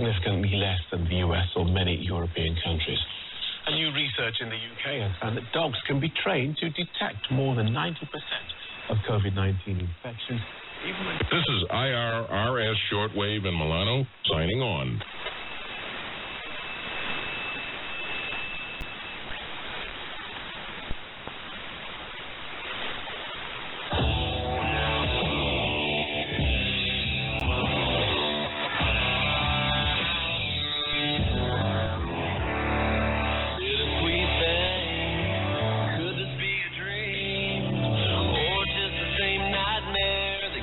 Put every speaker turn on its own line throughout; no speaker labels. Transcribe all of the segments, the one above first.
significantly less than the US or many European countries. And new research in the UK has found that dogs can be trained to detect more than 90% of COVID-19 infections.
This is IRRS Shortwave in Milano, signing on.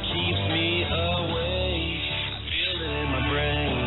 Keeps me awake, I feel it in my brain.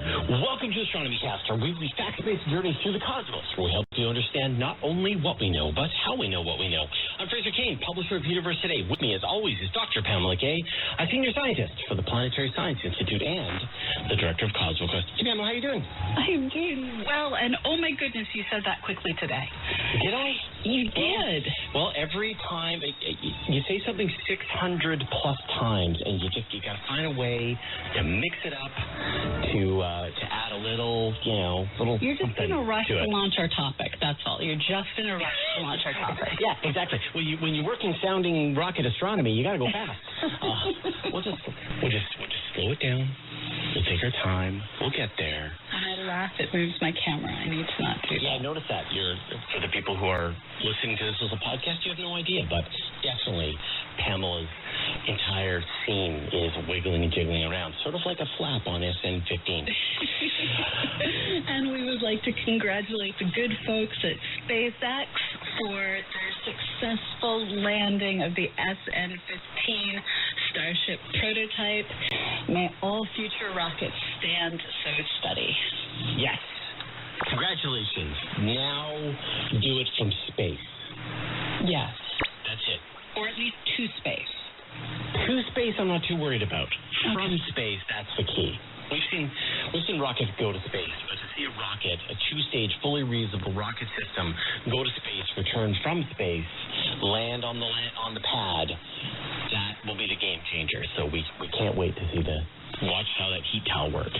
Welcome to Astronomy Cast, our weekly fact-based journey through the cosmos, where we help you understand not only what we know, but how we know what we know. I'm Fraser Kane, publisher of Universe Today. With me, as always, is Dr. Pamela Gay, a senior scientist for the Planetary Science Institute and the director of CosmoQuest. Hey, Pamela, how are you doing?
I'm doing well, and oh my goodness, you said that quickly today.
Did I?
You did.
Well, every time you say something 600 plus times, and you got to find a way to mix it up, to add a little, little.
You're just in a rush to
it.
launch our topic. That's all. You're just in a rush to launch our topic.
Yeah, exactly. When you work in sounding rocket astronomy, you got to go fast. We'll just slow it down. We'll take our time. We'll get there.
When I laugh, it moves my camera. I need to not do that.
Yeah, I noticed that. For the people who are listening to this as a podcast, you have no idea, but definitely Pamela's entire scene is wiggling and jiggling around, sort of like a flap on SN-15.
And we would like to congratulate the good folks at SpaceX for their successful landing of the SN-15 Starship prototype. May all future rockets stand so steady.
Yes. Congratulations. Now do it from space.
Yes.
That's it.
Or at least to space.
To space, I'm not too worried about. From space, that's the key. We've seen rockets go to space, but to see a rocket, a two-stage, fully reusable rocket system, go to space, return from space, land on the pad, that will be the game changer. So we can't wait to see watch how that heat towel works.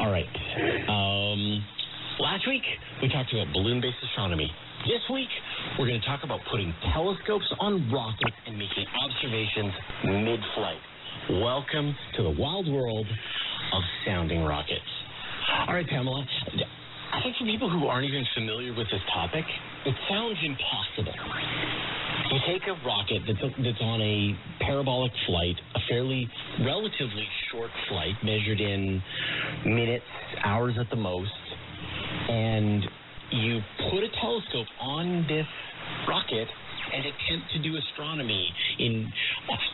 All right. Last week we talked about balloon-based astronomy. This week, we're going to talk about putting telescopes on rockets and making observations mid-flight. Welcome to the wild world of sounding rockets. All right, Pamela, I think for people who aren't even familiar with this topic, it sounds impossible. You take a rocket that's on a parabolic flight, a relatively short flight, measured in minutes, hours at the most, and you put a telescope on this rocket and attempt to do astronomy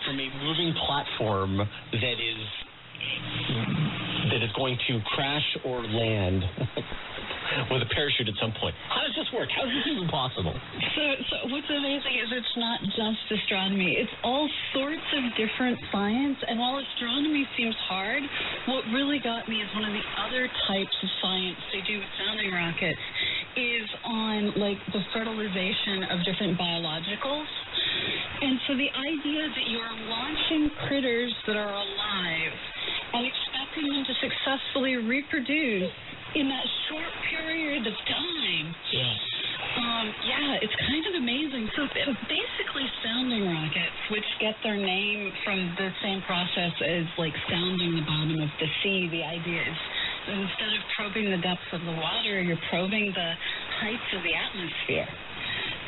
from a moving platform that is going to crash or land with a parachute at some point. How does this work? How is this even possible?
So what's amazing is it's not just astronomy. It's all sorts of different science, and while astronomy seems hard, what really got me is one of the other types of science they do with sounding rockets is on the fertilization of different biologicals. And so the idea that you're launching critters that are alive and expecting them to successfully reproduce in that short period of time. It's kind of amazing. So basically sounding rockets, which get their name from the same process as sounding the bottom of the sea, the idea is instead of probing the depths of the water, you're probing the heights of the atmosphere.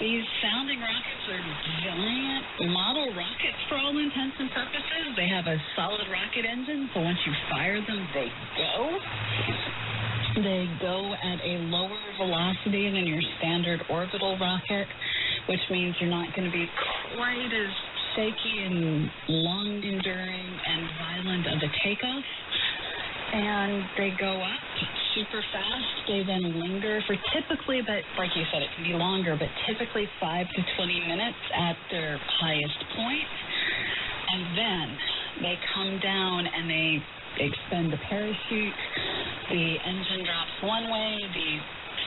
These sounding rockets are giant model rockets for all intents and purposes. They have a solid rocket engine, so once you fire them, they go. They go at a lower velocity than your standard orbital rocket, which means you're not going to be quite as shaky and long-enduring and violent of a takeoff. And they go up super fast. They then linger for typically, but like you said, it can be longer, but typically 5 to 20 minutes at their highest point. And then they come down and they expend the parachute. The engine drops one way. The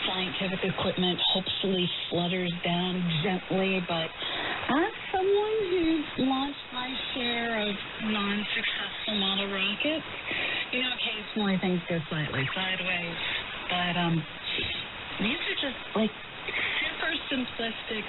scientific equipment hopefully flutters down gently, but as someone who's launched my share of non-successful model rockets, occasionally things go slightly sideways, but these are just super simplistic